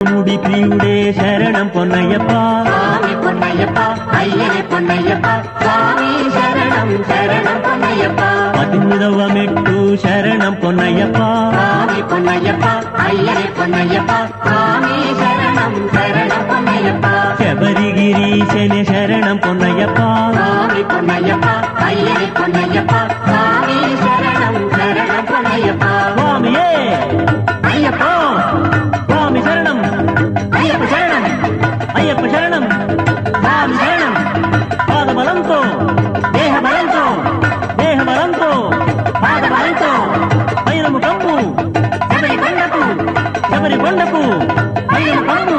முடி பிரியுடே சரணம் பொன்னையப்பா சுவாமி பொன்னையப்பா ஐயனே பொன்னையப்பா சுவாமி சரணம் சரணம் பொன்னையப்பா பதிமுதவமெட்டு சரணம் பொன்னையப்பா சுவாமி பொன்னையப்பா ஐயனே பொன்னையப்பா சுவாமி சரணம் சரணம் பொன்னையப்பா శబరిగిరీశని శరణం పొన్నయ్యప్ప சுவாமி பொன்னையப்பா ஐயனே பொன்னையப்பா சுவாமி சரணம் சரணம் பொன்னையப்பா స్వామియే ஐயப்பா స్వామి శరణం ஐயப்ப சரணம் అయ్యప్ప శరణం స్వామి శరణం పాదబలంతో దేహ బలంతో పాద బలంతో వైరము కంపు శబరి కొండకు శబరి కొండకు వైరము కంపు